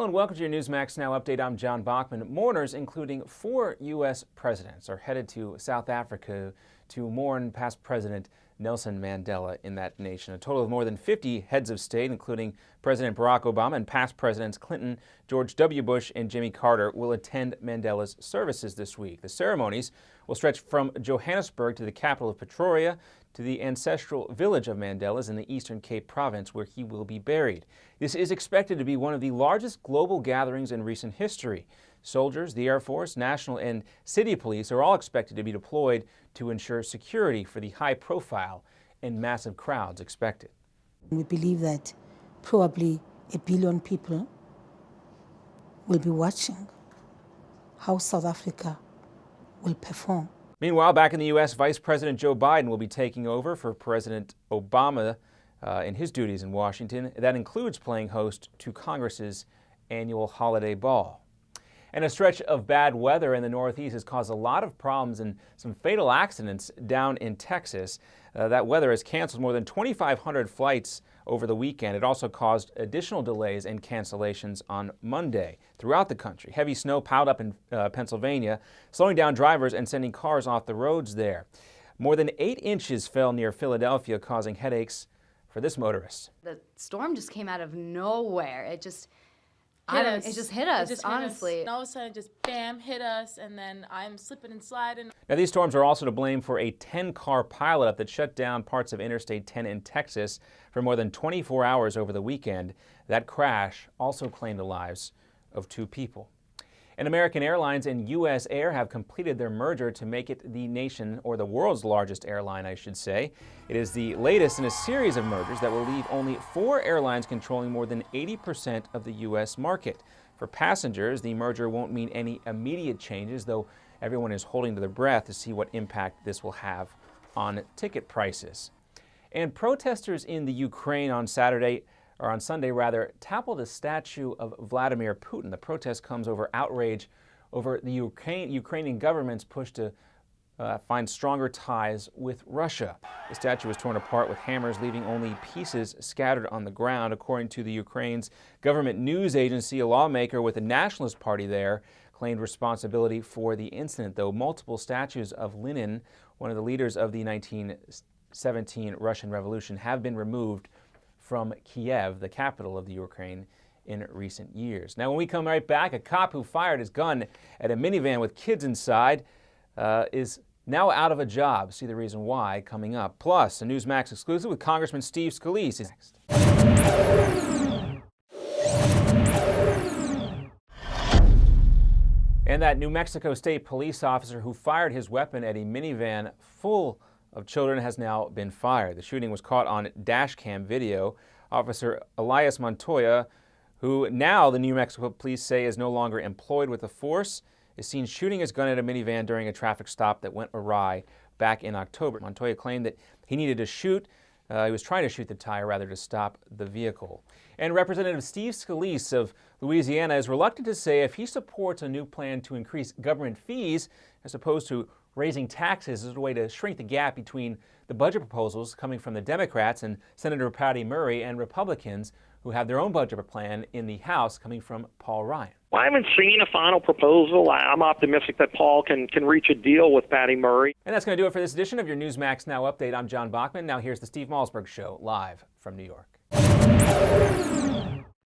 Hello and welcome to your Newsmax Now update. I'm John Bachman. Mourners, including 4 U.S. presidents, are headed to South Africa to mourn past President Nelson Mandela in that nation. A total of more than 50 heads of state, including President Barack Obama and past Presidents Clinton, George W. Bush, and Jimmy Carter, will attend Mandela's services this week. The ceremonies will stretch from Johannesburg to the capital of Pretoria to the ancestral village of Mandela's in the Eastern Cape province, where he will be buried. This is expected to be one of the largest global gatherings in recent history. Soldiers, the Air Force, National and City Police are all expected to be deployed to ensure security for the high profile and massive crowds expected. We believe that probably 1 billion people will be watching how South Africa will perform. Meanwhile, back in the U.S., Vice President Joe Biden will be taking over for President Obama in his duties in Washington. That includes playing host to Congress's annual holiday ball. And a stretch of bad weather in the Northeast has caused a lot of problems and some fatal accidents down in Texas. That weather has canceled more than 2,500 flights over the weekend. It also caused additional delays and cancellations on Monday throughout the country. Heavy snow piled up in Pennsylvania, slowing down drivers and sending cars off the roads there. More than 8 inches fell near Philadelphia, causing headaches for this motorist. The storm just came out of nowhere. It just hit us, honestly. And all of a sudden, just bam, hit us, and then I'm slipping and sliding. Now, these storms are also to blame for a 10-car pileup that shut down parts of Interstate 10 in Texas for more than 24 hours over the weekend. That crash also claimed the lives of 2 people. And American Airlines and U.S. Air have completed their merger to make it the nation, or the world's largest airline, I should say. It is the latest in a series of mergers that will leave only 4 airlines controlling more than 80% of the U.S. market. For passengers, the merger won't mean any immediate changes, though everyone is holding to their breath to see what impact this will have on ticket prices. And protesters in the Ukraine on Sunday, toppled a statue of Vladimir Putin. The protest comes over outrage over the Ukrainian government's push to find stronger ties with Russia. The statue was torn apart with hammers, leaving only pieces scattered on the ground. According to the Ukraine's government news agency, a lawmaker with the Nationalist Party there claimed responsibility for the incident, though multiple statues of Lenin, one of the leaders of the 1917 Russian Revolution, have been removed from Kiev, the capital of the Ukraine, in recent years. Now, when we come right back, a cop who fired his gun at a minivan with kids inside is now out of a job. See the reason why coming up. Plus, a Newsmax exclusive with Congressman Steve Scalise is next. And that New Mexico State police officer who fired his weapon at a minivan full of children has now been fired. The shooting was caught on dash cam video. Officer Elias Montoya, who now the New Mexico police say is no longer employed with the force, is seen shooting his gun at a minivan during a traffic stop that went awry back in October. Montoya claimed that he needed to shoot. He was trying to shoot the tire rather to stop the vehicle. And Representative Steve Scalise of Louisiana is reluctant to say if he supports a new plan to increase government fees as opposed to raising taxes as a way to shrink the gap between the budget proposals coming from the Democrats and Senator Patty Murray and Republicans who have their own budget plan in the House coming from Paul Ryan. Well, I haven't seen a final proposal. I'm optimistic that Paul can reach a deal with Patty Murray. And that's going to do it for this edition of your Newsmax Now update. I'm John Bachman. Now here's the Steve Malzberg Show live from New York.